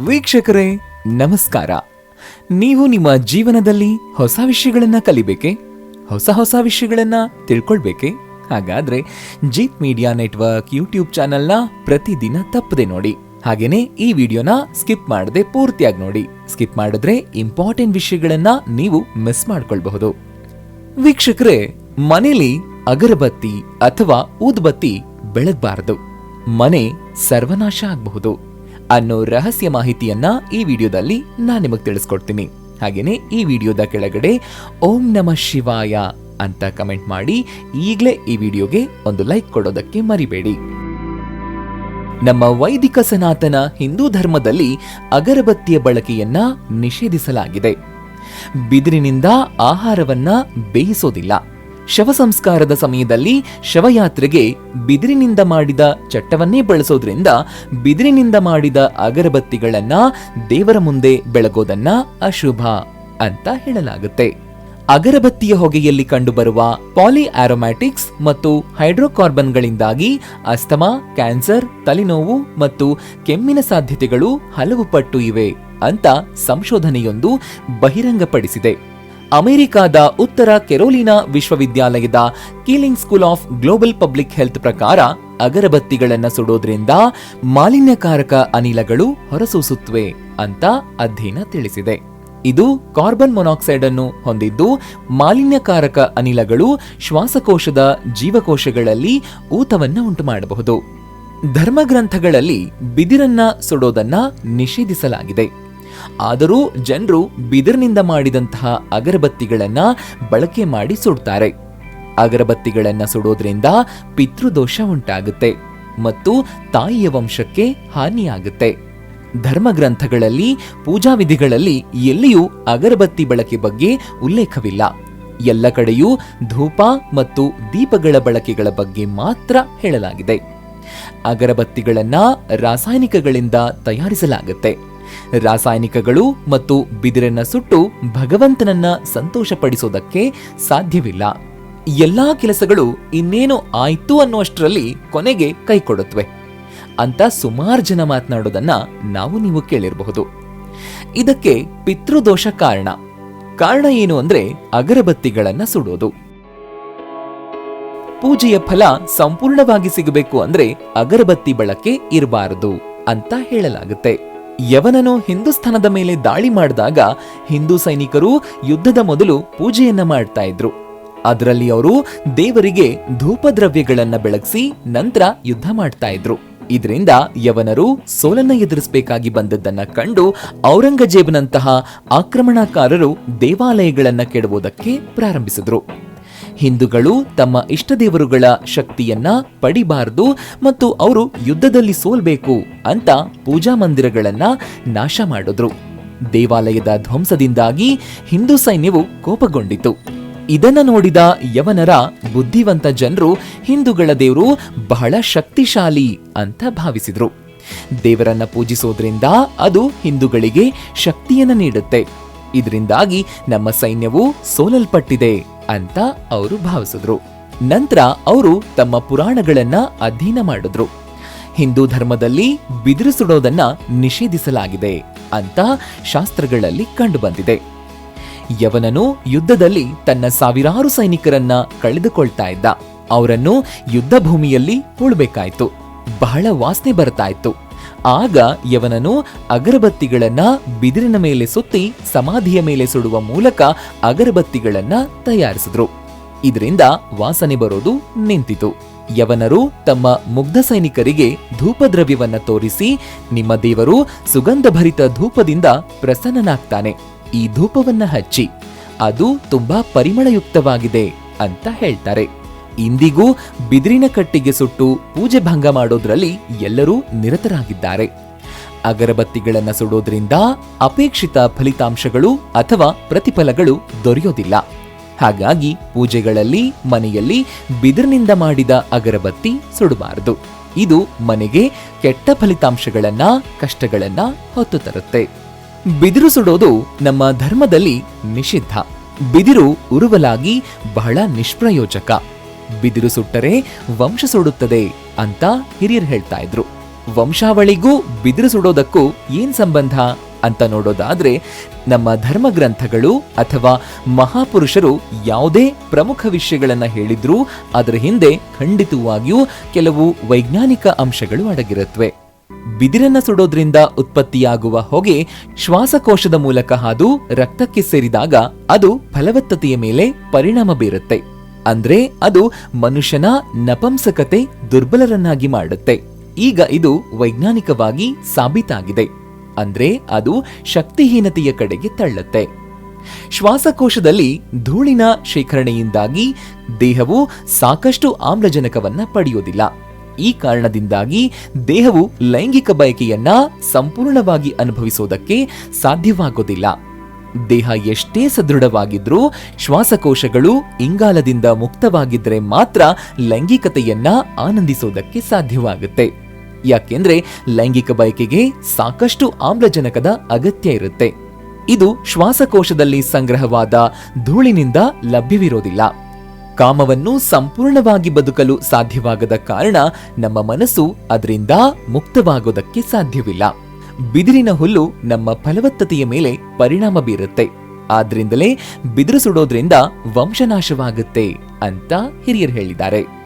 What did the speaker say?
ವೀಕ್ಷಕರೇ ನಮಸ್ಕಾರ. ನೀವು ನಿಮ್ಮ ಜೀವನದಲ್ಲಿ ಹೊಸ ವಿಷಯಗಳನ್ನ ಕಲಿಬೇಕೆ, ಹೊಸ ವಿಷಯಗಳನ್ನ ತಿಳ್ಕೊಳ್ಬೇಕೆ? ಹಾಗಾದ್ರೆ ಜೀತ್ ಮೀಡಿಯಾ ನೆಟ್ವರ್ಕ್ ಯೂಟ್ಯೂಬ್ ಚಾನೆಲ್ನ ಪ್ರತಿದಿನ ತಪ್ಪದೆ ನೋಡಿ. ಹಾಗೇನೆ ಈ ವಿಡಿಯೋನ ಸ್ಕಿಪ್ ಮಾಡದೆ ಪೂರ್ತಿಯಾಗಿ ನೋಡಿ. ಸ್ಕಿಪ್ ಮಾಡಿದ್ರೆ ಇಂಪಾರ್ಟೆಂಟ್ ವಿಷಯಗಳನ್ನ ನೀವು ಮಿಸ್ ಮಾಡ್ಕೊಳ್ಬಹುದು. ವೀಕ್ಷಕರೇ, ಮನೇಲಿ ಅಗರಬತ್ತಿ ಅಥವಾ ಊದ್ಬತ್ತಿ ಬೆಳಗಬಾರದು, ಮನೆ ಸರ್ವನಾಶ ಆಗಬಹುದು ಅನ್ನೋ ರಹಸ್ಯ ಮಾಹಿತಿಯನ್ನ ಈ ವಿಡಿಯೋದಲ್ಲಿ ನಾನು ನಿಮಗೆ ತಿಳಿಸ್ಕೊಡ್ತೀನಿ. ಹಾಗೇನೆ ಈ ವಿಡಿಯೋದ ಕೆಳಗಡೆ ಓಂ ನಮಃ ಶಿವಾಯ ಅಂತ ಕಮೆಂಟ್ ಮಾಡಿ ಈಗಲೇ ಈ ವಿಡಿಯೋಗೆ ಒಂದು ಲೈಕ್ ಕೊಡೋದಕ್ಕೆ ಮರಿಬೇಡಿ. ನಮ್ಮ ವೈದಿಕ ಸನಾತನ ಹಿಂದೂ ಧರ್ಮದಲ್ಲಿ ಅಗರಬತ್ತಿಯ ಬಳಕೆಯನ್ನ ನಿಷೇಧಿಸಲಾಗಿದೆ. ಬಿದಿರಿನಿಂದ ಆಹಾರವನ್ನ ಬೇಯಿಸೋದಿಲ್ಲ. ಶವ ಸಂಸ್ಕಾರದ ಸಮಯದಲ್ಲಿ ಶವಯಾತ್ರೆಗೆ ಬಿದಿರಿನಿಂದ ಮಾಡಿದ ಚಟ್ಟವನ್ನೇ ಬಳಸೋದ್ರಿಂದ ಬಿದಿರಿನಿಂದ ಮಾಡಿದ ಅಗರಬತ್ತಿಗಳನ್ನ ದೇವರ ಮುಂದೆ ಬೆಳಗೋದನ್ನ ಅಶುಭ ಅಂತ ಹೇಳಲಾಗುತ್ತೆ. ಅಗರಬತ್ತಿಯ ಹೊಗೆಯಲ್ಲಿ ಕಂಡುಬರುವ ಪಾಲಿ ಆರೋಮ್ಯಾಟಿಕ್ಸ್ ಮತ್ತು ಹೈಡ್ರೋಕಾರ್ಬನ್ಗಳಿಂದಾಗಿ ಅಸ್ತಮಾ, ಕ್ಯಾನ್ಸರ್, ತಲೆನೋವು ಮತ್ತು ಕೆಮ್ಮಿನ ಸಾಧ್ಯತೆಗಳು ಹಲವು ಪಟ್ಟು ಇವೆ ಅಂತ ಸಂಶೋಧನೆಯೊಂದು ಬಹಿರಂಗಪಡಿಸಿದೆ. ಅಮೆರಿಕಾದ ಉತ್ತರ ಕೆರೋಲಿನಾ ವಿಶ್ವವಿದ್ಯಾಲಯದ Gillings school of global public health ಪ್ರಕಾರ ಅಗರಬತ್ತಿಗಳನ್ನ ಸುಡೋದ್ರಿಂದ ಮಾಲಿನ್ಯಕಾರಕ ಅನಿಲಗಳು ಹೊರಸೂಸುತ್ತವೆ ಅಂತ ಅಧ್ಯಯನ ತಿಳಿಸಿದೆ. ಇದು ಕಾರ್ಬನ್ ಮೊನಾಕ್ಸೈಡ್ ಅನ್ನು ಹೊಂದಿದ್ದು, ಮಾಲಿನ್ಯಕಾರಕ ಅನಿಲಗಳು ಶ್ವಾಸಕೋಶದ ಜೀವಕೋಶಗಳಲ್ಲಿ ಊತವನ್ನ ಉಂಟು ಮಾಡಬಹುದು. ಧರ್ಮಗ್ರಂಥಗಳಲ್ಲಿ ಬಿದಿರನ್ನ ಸುಡೋದನ್ನ ನಿಷೇಧಿಸಲಾಗಿದೆ. ಆದರೂ ಜನರು ಬಿದಿರಿನಿಂದ ಮಾಡಿದಂತಹ ಅಗರಬತ್ತಿಗಳನ್ನ ಬಳಕೆ ಮಾಡಿ ಸುಡ್ತಾರೆ. ಅಗರಬತ್ತಿಗಳನ್ನ ಸುಡೋದ್ರಿಂದ ಪಿತೃದೋಷ ಉಂಟಾಗುತ್ತೆ ಮತ್ತು ತಾಯಿಯ ವಂಶಕ್ಕೆ ಹಾನಿಯಾಗುತ್ತೆ. ಧರ್ಮಗ್ರಂಥಗಳಲ್ಲಿ, ಪೂಜಾ ವಿಧಿಗಳಲ್ಲಿ ಎಲ್ಲಿಯೂ ಅಗರಬತ್ತಿ ಬಳಕೆ ಬಗ್ಗೆ ಉಲ್ಲೇಖವಿಲ್ಲ. ಎಲ್ಲ ಕಡೆಯೂ ಧೂಪ ಮತ್ತು ದೀಪಗಳ ಬಳಕೆಗಳ ಬಗ್ಗೆ ಮಾತ್ರ ಹೇಳಲಾಗಿದೆ. ಅಗರಬತ್ತಿಗಳನ್ನ ರಾಸಾಯನಿಕಗಳಿಂದ ತಯಾರಿಸಲಾಗುತ್ತೆ. ರಾಸಾಯನಿಕಗಳು ಮತ್ತು ಬಿದಿರನ್ನ ಸುಟ್ಟು ಭಗವಂತನನ್ನ ಸಂತೋಷಪಡಿಸೋದಕ್ಕೆ ಸಾಧ್ಯವಿಲ್ಲ. ಎಲ್ಲಾ ಕೆಲಸಗಳು ಇನ್ನೇನು ಆಯ್ತು ಅನ್ನುವಷ್ಟರಲ್ಲಿ ಕೊನೆಗೆ ಕೈ ಕೊಡುತ್ತವೆ ಅಂತ ಸುಮಾರು ಜನ ಮಾತನಾಡೋದನ್ನ ನೀವು ಕೇಳಿರಬಹುದು. ಇದಕ್ಕೆ ಪಿತೃದೋಷ ಕಾರಣ ಏನು ಅಂದ್ರೆ ಅಗರಬತ್ತಿಗಳನ್ನ ಸುಡೋದು. ಪೂಜೆಯ ಫಲ ಸಂಪೂರ್ಣವಾಗಿ ಸಿಗಬೇಕು ಅಂದ್ರೆ ಅಗರಬತ್ತಿ ಬಳಕೆ ಇರಬಾರದು ಅಂತ ಹೇಳಲಾಗುತ್ತೆ. ಯವನನು ಹಿಂದೂಸ್ಥಾನದ ಮೇಲೆ ದಾಳಿ ಮಾಡಿದಾಗ ಹಿಂದೂ ಸೈನಿಕರು ಯುದ್ಧದ ಮೊದಲು ಪೂಜೆಯನ್ನ ಮಾಡ್ತಾ ಇದ್ರು. ಅದರಲ್ಲಿ ಅವರು ದೇವರಿಗೆ ಧೂಪದ್ರವ್ಯಗಳನ್ನ ಬೆಳಗಿಸಿ ನಂತರ ಯುದ್ಧ ಮಾಡ್ತಾ ಇದ್ರು. ಇದರಿಂದ ಯವನರು ಸೋಲನ್ನ ಎದುರಿಸಬೇಕಾಗಿ ಬಂದದ್ದನ್ನ ಕಂಡು ಔರಂಗಜೇಬನಂತಹ ಆಕ್ರಮಣಕಾರರು ದೇವಾಲಯಗಳನ್ನ ಕೆಡವುವುದಕ್ಕೆ ಪ್ರಾರಂಭಿಸಿದ್ರು. ಹಿಂದೂಗಳು ತಮ್ಮ ಇಷ್ಟದೇವರುಗಳ ಶಕ್ತಿಯನ್ನ ಪಡಿಬಾರದು ಮತ್ತು ಅವರು ಯುದ್ಧದಲ್ಲಿ ಸೋಲ್ಬೇಕು ಅಂತ ಪೂಜಾ ಮಂದಿರಗಳನ್ನ ನಾಶ ಮಾಡಿದ್ರು. ದೇವಾಲಯದ ಧ್ವಂಸದಿಂದಾಗಿ ಹಿಂದೂ ಸೈನ್ಯವು ಕೋಪಗೊಂಡಿತು. ಇದನ್ನ ನೋಡಿದ ಯವನರ ಬುದ್ಧಿವಂತ ಜನರು ಹಿಂದೂಗಳ ದೇವರು ಬಹಳ ಶಕ್ತಿಶಾಲಿ ಅಂತ ಭಾವಿಸಿದ್ರು. ದೇವರನ್ನ ಪೂಜಿಸೋದ್ರಿಂದ ಅದು ಹಿಂದೂಗಳಿಗೆ ಶಕ್ತಿಯನ್ನ ನೀಡುತ್ತೆ. ಇದರಿಂದಾಗಿ ನಮ್ಮ ಸೈನ್ಯವು ಸೋಲಲ್ಪಟ್ಟಿದೆ ಅಂತ ಅವರು ಭಾವಿಸಿದ್ರು. ನಂತರ ಅವರು ತಮ್ಮ ಪುರಾಣಗಳನ್ನ ಅಧ್ಯಯನ ಮಾಡಿದ್ರು. ಹಿಂದೂ ಧರ್ಮದಲ್ಲಿ ಬಿದಿರು ಸುಡೋದನ್ನ ನಿಷೇಧಿಸಲಾಗಿದೆ ಅಂತ ಶಾಸ್ತ್ರಗಳಲ್ಲಿ ಕಂಡುಬಂದಿದೆ. ಯವನನು ಯುದ್ಧದಲ್ಲಿ ತನ್ನ ಸಾವಿರಾರು ಸೈನಿಕರನ್ನ ಕಳೆದುಕೊಳ್ತಾ ಇದ್ದ. ಅವರನ್ನು ಯುದ್ಧ ಭೂಮಿಯಲ್ಲಿ ಉಳ್ಬೇಕಾಯ್ತು. ಬಹಳ ವಾಸನೆ ಬರ್ತಾ ಇತ್ತು. ಆಗ ಯವನನು ಅಗರಬತ್ತಿಗಳನ್ನ ಬಿದಿರಿನ ಮೇಲೆ ಸುತ್ತಿ ಸಮಾಧಿಯ ಮೇಲೆ ಸುಡುವ ಮೂಲಕ ಅಗರಬತ್ತಿಗಳನ್ನ ತಯಾರಿಸಿದ್ರು. ಇದರಿಂದ ವಾಸನೆ ಬರೋದು ನಿಂತಿತು. ಯವನರು ತಮ್ಮ ಮುಗ್ಧ ಸೈನಿಕರಿಗೆ ಧೂಪದ್ರವ್ಯವನ್ನ ತೋರಿಸಿ, ನಿಮ್ಮ ದೇವರು ಸುಗಂಧಭರಿತ ಧೂಪದಿಂದ ಪ್ರಸನ್ನನಾಗ್ತಾನೆ, ಈ ಧೂಪವನ್ನ ಹಚ್ಚಿ, ಅದು ತುಂಬಾ ಪರಿಮಳಯುಕ್ತವಾಗಿದೆ ಅಂತ ಹೇಳ್ತಾರೆ. ಇಂದಿಗೂ ಬಿದಿರಿನ ಕಟ್ಟಿಗೆ ಸುಟ್ಟು ಪೂಜೆ ಭಂಗ ಮಾಡೋದ್ರಲ್ಲಿ ಎಲ್ಲರೂ ನಿರತರಾಗಿದ್ದಾರೆ. ಅಗರಬತ್ತಿಗಳನ್ನ ಸುಡೋದ್ರಿಂದ ಅಪೇಕ್ಷಿತ ಫಲಿತಾಂಶಗಳು ಅಥವಾ ಪ್ರತಿಫಲಗಳು ದೊರೆಯೋದಿಲ್ಲ. ಹಾಗಾಗಿ ಪೂಜೆಗಳಲ್ಲಿ ಮನೆಯಲ್ಲಿ ಬಿದಿರಿನಿಂದ ಮಾಡಿದ ಅಗರಬತ್ತಿ ಸುಡಬಾರದು. ಇದು ಮನೆಗೆ ಕೆಟ್ಟ ಫಲಿತಾಂಶಗಳನ್ನ, ಕಷ್ಟಗಳನ್ನ ಹೊತ್ತು ತರುತ್ತೆ. ಬಿದಿರು ಸುಡೋದು ನಮ್ಮ ಧರ್ಮದಲ್ಲಿ ನಿಷಿದ್ಧ. ಬಿದಿರು ಉರುವಲಾಗಿ ಬಹಳ ನಿಷ್ಪ್ರಯೋಜಕ. ಬಿದಿರು ಸುಟ್ಟರೆ ವಂಶ ಸುಡುತ್ತದೆ ಅಂತ ಹಿರಿಯರು ಹೇಳ್ತಾ ಇದ್ರು. ವಂಶಾವಳಿಗೂ ಬಿದಿರು ಸುಡೋದಕ್ಕೂ ಏನ್ ಸಂಬಂಧ ಅಂತ ನೋಡೋದಾದ್ರೆ, ನಮ್ಮ ಧರ್ಮಗ್ರಂಥಗಳು ಅಥವಾ ಮಹಾಪುರುಷರು ಯಾವುದೇ ಪ್ರಮುಖ ವಿಷಯಗಳನ್ನ ಹೇಳಿದ್ರೂ ಅದರ ಹಿಂದೆ ಖಂಡಿತವಾಗಿಯೂ ಕೆಲವು ವೈಜ್ಞಾನಿಕ ಅಂಶಗಳು ಅಡಗಿರುತ್ತವೆ. ಬಿದಿರನ್ನ ಸುಡೋದ್ರಿಂದ ಉತ್ಪತ್ತಿಯಾಗುವ ಹೊಗೆ ಶ್ವಾಸಕೋಶದ ಮೂಲಕ ಹಾದು ರಕ್ತಕ್ಕೆ ಸೇರಿದಾಗ ಅದು ಫಲವತ್ತತೆಯ ಮೇಲೆ ಪರಿಣಾಮ ಬೀರುತ್ತೆ. ಅಂದ್ರೆ ಅದು ಮನುಷ್ಯನ ನಪಂಸಕತೆ ದುರ್ಬಲರನ್ನಾಗಿ ಮಾಡುತ್ತೆ. ಈಗ ಇದು ವೈಜ್ಞಾನಿಕವಾಗಿ ಸಾಬೀತಾಗಿದೆ. ಅಂದ್ರೆ ಅದು ಶಕ್ತಿಹೀನತೆಯ ಕಡೆಗೆ ತಳ್ಳುತ್ತೆ. ಶ್ವಾಸಕೋಶದಲ್ಲಿ ಧೂಳಿನ ಶೇಖರಣೆಯಿಂದಾಗಿ ದೇಹವು ಸಾಕಷ್ಟು ಆಮ್ಲಜನಕವನ್ನ ಪಡೆಯೋದಿಲ್ಲ. ಈ ಕಾರಣದಿಂದಾಗಿ ದೇಹವು ಲೈಂಗಿಕ ಬಯಕೆಯನ್ನ ಸಂಪೂರ್ಣವಾಗಿ ಅನುಭವಿಸೋದಕ್ಕೆ ಸಾಧ್ಯವಾಗೋದಿಲ್ಲ. ದೇಹ ಎಷ್ಟೇ ಸದೃಢವಾಗಿದ್ರೂ ಶ್ವಾಸಕೋಶಗಳು ಇಂಗಾಲದಿಂದ ಮುಕ್ತವಾಗಿದ್ರೆ ಮಾತ್ರ ಲೈಂಗಿಕತೆಯನ್ನ ಆನಂದಿಸೋದಕ್ಕೆ ಸಾಧ್ಯವಾಗುತ್ತೆ. ಯಾಕೆಂದ್ರೆ ಲೈಂಗಿಕ ಬಯಕೆಗೆ ಸಾಕಷ್ಟು ಆಮ್ಲಜನಕದ ಅಗತ್ಯ ಇರುತ್ತೆ. ಇದು ಶ್ವಾಸಕೋಶದಲ್ಲಿ ಸಂಗ್ರಹವಾದ ಧೂಳಿನಿಂದ ಲಭ್ಯವಿರೋದಿಲ್ಲ. ಕಾಮವನ್ನು ಸಂಪೂರ್ಣವಾಗಿ ಬದುಕಲು ಸಾಧ್ಯವಾಗದ ಕಾರಣ ನಮ್ಮ ಮನಸ್ಸು ಅದರಿಂದ ಮುಕ್ತವಾಗೋದಕ್ಕೆ ಸಾಧ್ಯವಿಲ್ಲ. ಬಿದಿರಿನ ಹುಲ್ಲು ನಮ್ಮ ಫಲವತ್ತತೆಯ ಮೇಲೆ ಪರಿಣಾಮ ಬೀರುತ್ತೆ. ಆದ್ರಿಂದಲೇ ಬಿದಿರು ಸುಡೋದ್ರಿಂದ ವಂಶನಾಶವಾಗುತ್ತೆ ಅಂತ ಹಿರಿಯರು ಹೇಳಿದ್ದಾರೆ.